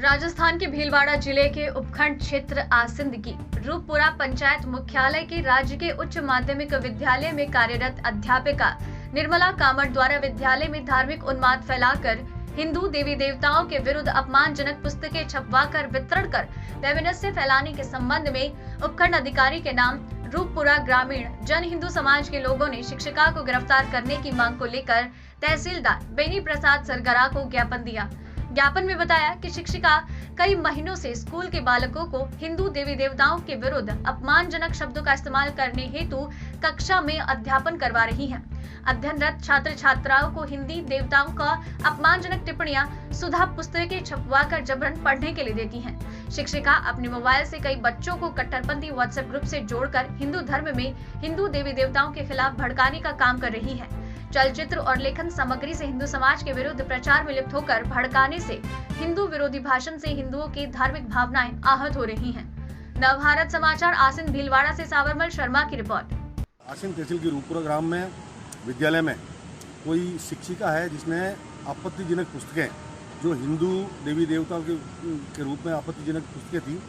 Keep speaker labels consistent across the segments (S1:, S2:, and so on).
S1: राजस्थान के भीलवाड़ा जिले के उपखंड क्षेत्र आसिंद की रूपपुरा पंचायत मुख्यालय के राज्य के उच्च माध्यमिक विद्यालय में कार्यरत अध्यापिका निर्मला कामड़ द्वारा विद्यालय में धार्मिक उन्माद फैलाकर हिंदू देवी देवताओं के विरुद्ध अपमानजनक पुस्तकें छपवाकर वितरण कर वैमनस्य फैलाने के संबंध में उपखंड अधिकारी के नाम रूपपुरा ग्रामीण जन हिंदू समाज के लोगों ने शिक्षिका को गिरफ्तार करने की मांग को लेकर तहसीलदार बेनी प्रसाद सरगरा को ज्ञापन दिया। ज्ञापन में बताया कि शिक्षिका कई महीनों से स्कूल के बालकों को हिंदू देवी देवताओं के विरुद्ध अपमानजनक शब्दों का इस्तेमाल करने हेतु कक्षा में अध्यापन करवा रही हैं। अध्ययनरत छात्र छात्राओं को हिंदी देवताओं का अपमानजनक टिप्पणियां सुधा पुस्तकें छपवाकर जबरन पढ़ने के लिए देती हैं। शिक्षिका अपने मोबाइल से कई बच्चों को कट्टरपंथी व्हाट्सएप ग्रुप से जोड़कर हिंदू धर्म में हिंदू देवी देवताओं के खिलाफ भड़काने का काम कर रही है। चलचित्र और लेखन सामग्री से हिंदू समाज के विरुद्ध प्रचार में लिप्त होकर भड़काने से हिंदू विरोधी भाषण से हिंदुओं की धार्मिक भावनाएं आहत हो रही हैं। नवभारत समाचार आसिंद भीलवाड़ा से सावरमल शर्मा की रिपोर्ट।
S2: आसिंद तहसील के रूपपुरा ग्राम में विद्यालय में कोई शिक्षिका है जिसने आपत्तिजनक पुस्तकें जो हिंदू देवी देवताओं के रूप में आपत्तिजनक पुस्तकें थी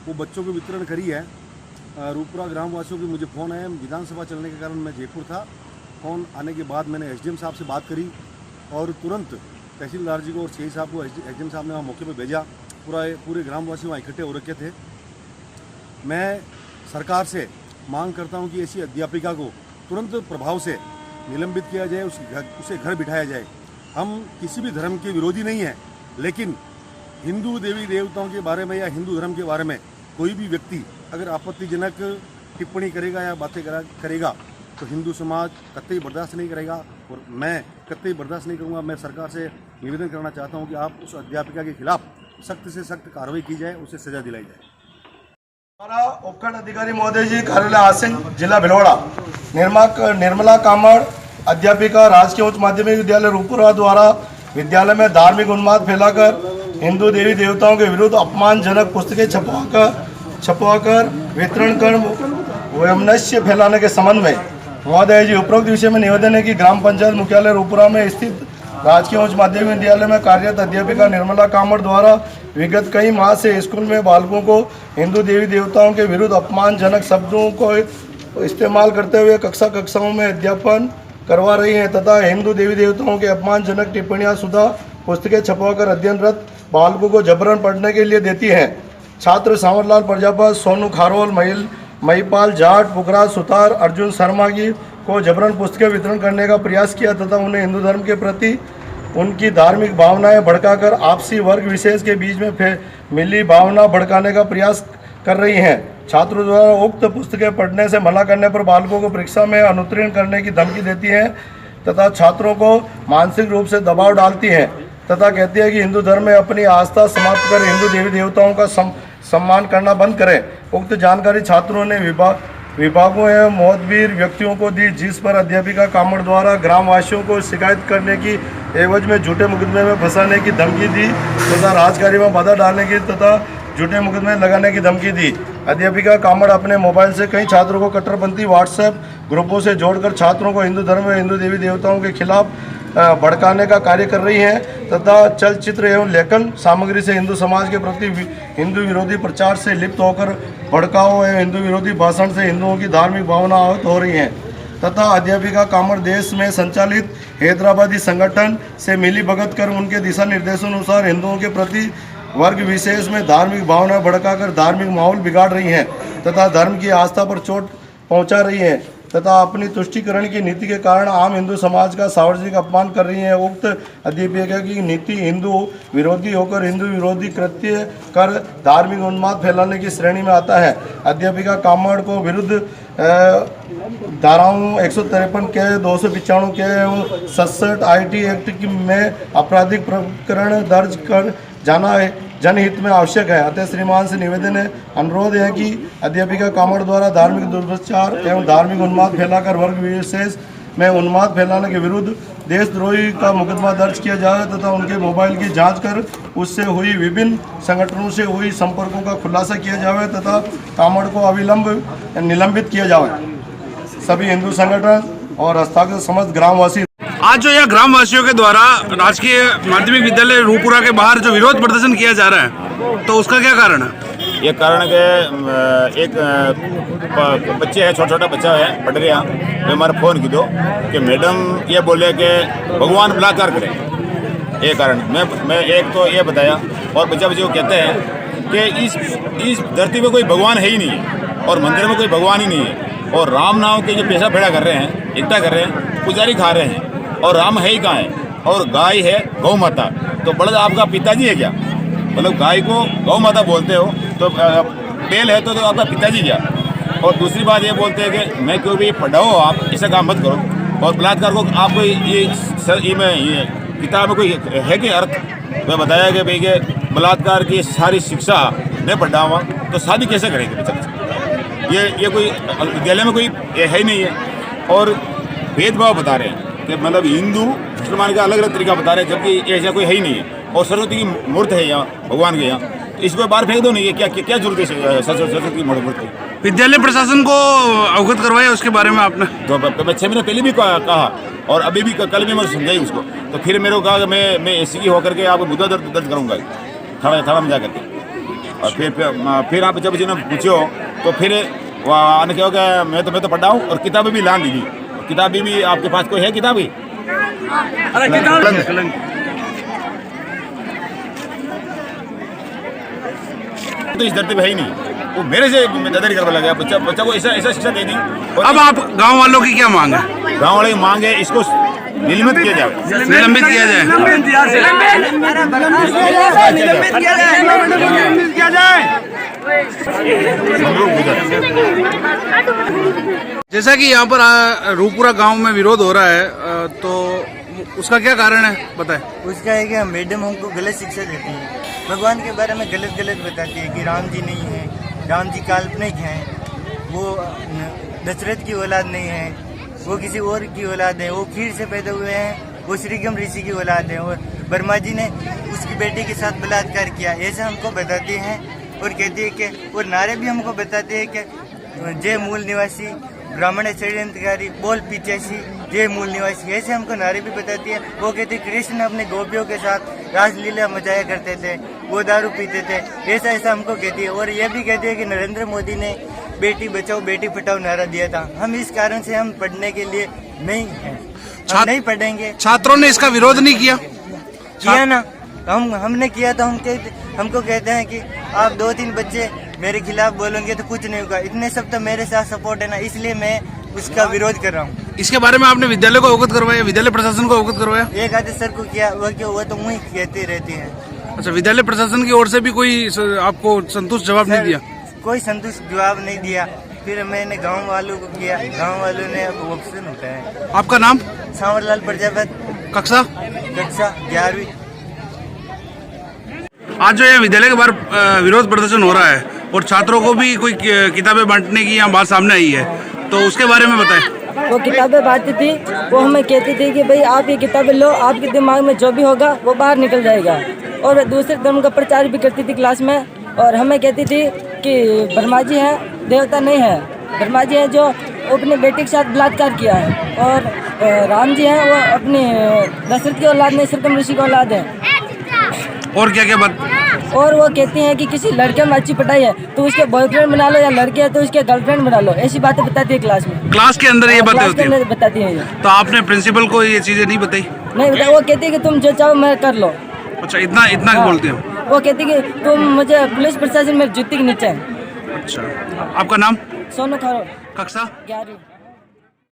S2: वो बच्चों को वितरण करी है। रूपपुरा ग्राम वासियों की मुझे फ़ोन आया, विधानसभा चलने के कारण मैं जयपुर था। फ़ोन आने के बाद मैंने एसडीएम साहब से बात करी और तुरंत तहसीलदार जी को और सीआई साहब को एसडीएम साहब ने वहाँ मौके पर भेजा। पूरे ग्रामवासी वहाँ इकट्ठे हो रखे थे। मैं सरकार से मांग करता हूँ कि ऐसी अध्यापिका को तुरंत प्रभाव से निलंबित किया जाए, उसे घर बिठाया जाए। हम किसी भी धर्म के विरोधी नहीं हैं, लेकिन हिंदू देवी देवताओं के बारे में या हिंदू धर्म के बारे में कोई भी व्यक्ति अगर आपत्तिजनक टिप्पणी करेगा या बातें करेगा तो हिंदू समाज कतई बर्दाश्त नहीं करेगा और मैं कतई बर्दाश्त नहीं करूंगा। मैं सरकार से निवेदन करना चाहता हूं कि आप उस अध्यापिका के खिलाफ सख्त से सख्त कार्रवाई की जाए, उसे सजा दिलाई जाए।
S3: हमारा उपखंड अधिकारी महोदय जी कार्यालय आसिंद जिला भीलवाड़ा निर्मला कामड़ अध्यापिका राजकीय उच्च माध्यमिक विद्यालय रूपपुरा द्वारा विद्यालय में धार्मिक उन्माद फैलाकर हिंदू देवी देवताओं के विरुद्ध अपमानजनक पुस्तकें छपवाकर वितरण कर वैमनस्य फैलाने के संबंध में महोदय जी उपरोक्त विषय में निवेदन है कि ग्राम पंचायत मुख्यालय रूपपुरा में स्थित राजकीय उच्च माध्यमिक विद्यालय में कार्यरत अध्यापिका निर्मला कामड़ द्वारा विगत कई माह से स्कूल में बालकों को हिंदू देवी देवताओं के विरुद्ध अपमानजनक शब्दों को इस्तेमाल करते हुए कक्षाओं में अध्यापन करवा रही हैं तथा हिंदू देवी देवताओं के अपमानजनक टिप्पणियां सुधा पुस्तकें छपवाकर अध्ययनरत बालकों को जबरन पढ़ने के लिए देती हैं। छात्र सांवरलाल प्रजापत, सोनू खारोल, महिपाल जाट, पुखराज सुतार, अर्जुन शर्मा को जबरन पुस्तकें वितरण करने का प्रयास किया तथा उन्हें हिंदू धर्म के प्रति उनकी धार्मिक भावनाएं भड़काकर आपसी वर्ग विशेष के बीच में मिली भावना भड़काने का प्रयास कर रही हैं। छात्रों द्वारा उक्त पुस्तकें पढ़ने से मना करने पर बालकों को परीक्षा में अनुत्तीर्ण करने की धमकी देती हैं तथा छात्रों को मानसिक रूप से दबाव डालती हैं तथा कहती है कि हिंदू धर्म में अपनी आस्था समाप्त कर हिंदू देवी देवताओं का सम्मान करना बंद करें। उक्त जानकारी छात्रों ने विभागों एवं मोहतवीर व्यक्तियों को दी, जिस पर अध्यापिका कामड़ द्वारा ग्रामवासियों को शिकायत करने की एवज में झूठे मुकदमे में फंसाने की धमकी दी तथा राजकार्य में बाधा डालने की तथा झूठे मुकदमे लगाने की धमकी दी। अध्यापिका कामड़ अपने मोबाइल से कई छात्रों को कट्टरपंथी व्हाट्सएप ग्रुपों से जोड़कर छात्रों को हिंदू धर्म में हिंदू देवी देवताओं के खिलाफ भड़काने का कार्य कर रही हैं तथा चलचित्र एवं लेखन सामग्री से हिंदू समाज के प्रति हिंदू विरोधी प्रचार से लिप्त होकर भड़काऊ एवं हिंदू विरोधी भाषण से हिंदुओं की धार्मिक भावना आहत हो रही हैं तथा अध्यापिका कामड़ देश में संचालित हैदराबादी संगठन से मिली भगत कर उनके दिशा निर्देशों अनुसार हिंदुओं के प्रति वर्ग विशेष में धार्मिक भावना भड़काकर धार्मिक माहौल बिगाड़ रही हैं तथा धर्म की आस्था पर चोट पहुंचा रही हैं तथा अपनी तुष्टिकरण की नीति के कारण आम हिंदू समाज का सार्वजनिक अपमान कर रही है। उक्त अध्यापिका की नीति हिंदू विरोधी होकर हिंदू विरोधी कृत्य कर धार्मिक उन्माद फैलाने की श्रेणी में आता है। अध्यापिका कामड़ को विरुद्ध धाराओं 153 के 295 के एवं 67 IT एक्ट में आपराधिक प्रकरण दर्ज कर जाना है जनहित में आवश्यक है। अतः श्रीमान से निवेदन है, अनुरोध है कि अध्यापिका कामड़ द्वारा धार्मिक दुष्प्रचार एवं धार्मिक उन्माद फैलाकर वर्ग विशेष में उन्माद फैलाने के विरुद्ध देशद्रोही का मुकदमा दर्ज किया जाए तथा उनके मोबाइल की जांच कर उससे हुई विभिन्न संगठनों से हुई संपर्कों का खुलासा किया जाए तथा कामड़ को अविलंब निलंबित किया जाए। सभी हिंदू संगठन और हस्ताक्षर समस्त ग्रामवासी
S4: आज जो यह ग्रामवासियों के द्वारा राजकीय माध्यमिक विद्यालय रूपपुरा के बाहर जो विरोध प्रदर्शन किया जा रहा है, तो उसका क्या कारण है?
S5: ये कारण के एक बच्चे है, छोटा छोटा बच्चा है, पढ़ रहे हैं, तो हमारे फ़ोन की दो कि मैडम ये बोले कि भगवान बलात्कार करें। ये कारण मैं एक तो ये बताया, और बच्चा बच्चे को कहते हैं कि इस धरती पे कोई भगवान है ही नहीं है और मंदिर में कोई भगवान ही नहीं है, और राम नाम के जो पैसा फेड़ा कर रहे हैं, इकट्ठा कर रहे हैं, पुजारी खा रहे हैं, और राम है ही कहाँ है, और गाय है गौ माता। तो बलद आपका पिताजी है क्या? मतलब गाय को गौ माता बोलते हो तो बैल है तो आपका पिताजी क्या? और दूसरी बात ये बोलते हैं कि मैं क्यों भी पढ़ाओ, आप ऐसा काम मत करो। और बलात्कार को आपको ये किताब में कोई है कि अर्थ? मैं बताया कि भाई के बलात्कार की सारी शिक्षा नहीं पढ़ा हुआ तो शादी कैसे करेंगे बच्चा? ये कोई विद्यालय में कोई है ही नहीं है। और भेदभाव बता रहे हैं कि मतलब हिंदू मुसलमान का अलग अलग तरीका बता रहे हैं, जबकि ऐसा कोई है ही नहीं है। और सरस्वती की मूर्त है यहाँ, भगवान के यहाँ, तो इसको बाहर फेंक दो। नहीं है क्या जरूरत है सरस्वती की मूर्त की?
S4: विद्यालय प्रशासन को अवगत करवाया उसके बारे में आपने?
S5: तो मैं 6 महीने पहले भी कहा, और अभी भी कल भी मैं समझाई उसको। तो फिर मेरे को कहा कि मैं एसी की होकर के आपको मुद्दा दर्ज करूँगा थाना में जा करके। और फिर आप जब ने पूछो तो फिर आने क्या होगा, मैं तो पढ़ा हूँ और किताबें भी लान दी। किताबें भी आपके पास कोई है? किताबें तो इस धरती पे है ही नहीं। वो मेरे से दादारी करने लगा, बच्चा को ऐसा शिक्षा दे दी।
S4: अब आप गांव वालों की क्या मांग है?
S5: गाँव वाले की मांग है इसको निलंबित किया जाए।
S4: निलंबित किया जाए। जैसा कि यहाँ पर रूपपुरा गांव में विरोध हो रहा है, तो उसका क्या कारण है बताएं?
S6: उसका है कि मैडम हमको गलत शिक्षा देती है, भगवान के बारे में गलत बताती है कि राम जी नहीं है, राम जी काल्पनिक हैं, वो दशरथ की औलाद नहीं है, वो किसी और की औलाद है, वो खीर से पैदा हुए हैं, वो श्रीगम ऋषि की औलाद है, और ब्रह्मा जी ने उसकी बेटी के साथ बलात्कार किया, ऐसा हमको बताती हैं। और कहती है कि और नारे भी हमको बताते हैं कि जय मूल निवासी, ब्राह्मण षड्यंत्रकारी, बोल पिचासी, जय मूल निवासी, ऐसे हमको नारे भी बताती है। वो कहते कृष्ण अपने गोपियों के साथ रासलीला मचाया करते थे, वो दारू पीते थे, ऐसा हमको कहती है। और ये भी कहती है कि नरेंद्र मोदी ने बेटी बचाओ बेटी पढ़ाओ नारा दिया था। हम इस कारण से हम पढ़ने के लिए नहीं हैं, हम नहीं पढ़ेंगे।
S4: छात्रों ने इसका विरोध नहीं किया
S6: ना, हमने किया तो हमको कहते हैं कि आप 2-3 बच्चे मेरे खिलाफ बोलेंगे तो कुछ नहीं होगा, इतने सब तो मेरे साथ सपोर्ट है ना, इसलिए मैं उसका विरोध कर रहा हूँ।
S4: इसके बारे में आपने विद्यालय को अवगत करवाया, विद्यालय प्रशासन को अवगत करवाया?
S6: एक आधे सर को किया, वो तो वही कहती रहती है।
S4: अच्छा, विद्यालय प्रशासन की ओर से भी कोई आपको संतुष्ट जवाब नहीं दिया?
S6: कोई संतुष्ट जवाब नहीं दिया। फिर मैंने गांव वालों को किया, गांव वालों ने ऑप्शन उठाया।
S4: आपका नाम?
S6: सांवरलाल प्रजापति।
S4: कक्षा
S6: 11वीं।
S4: आज जो ये विद्यालय के बाहर विरोध प्रदर्शन हो रहा है और छात्रों को भी कोई किताबें बांटने की यहाँ बात सामने आई है, तो उसके बारे में बताएं।
S7: वो किताबें बांटती थी, वो हमें कहती थी कि भाई आप ये किताबें लो, आपके दिमाग में जो भी होगा वो बाहर निकल जाएगा। और दूसरे धर्म का प्रचार भी करती थी क्लास में, और हमें कहती थी कि ब्रह्मा जी हैं, देवता नहीं है, ब्रह्मा जी हैं जो अपने बेटे के साथ बलात्कार किया है, और राम जी हैं वो अपने दशरथ की औलाद नहीं, श्रीगम ऋषि की औलाद है।
S4: और क्या क्या बात?
S7: और वो कहती हैं कि किसी लड़के में अच्छी पढ़ाई है तो उसके बॉयफ्रेंड बना लो, या लड़के है तो उसके गर्लफ्रेंड बना लो, ऐसी बातें बताती है क्लास में।
S4: क्लास के अंदर ये बातें होती है?
S7: बताती है।
S4: तो आपने प्रिंसिपल को ये चीजें नहीं बताई?
S7: नहीं बताया, वो कहती है कि तुम जो चाहो मैं कर लो।
S4: अच्छा, इतना बोलते हो?
S7: वो कहती है कि तुम मुझे पुलिस प्रशासन में जूती के नीचे।
S4: अच्छा, आपका नाम?
S7: सोनू खारो।
S4: कक्षा
S7: 11वीं।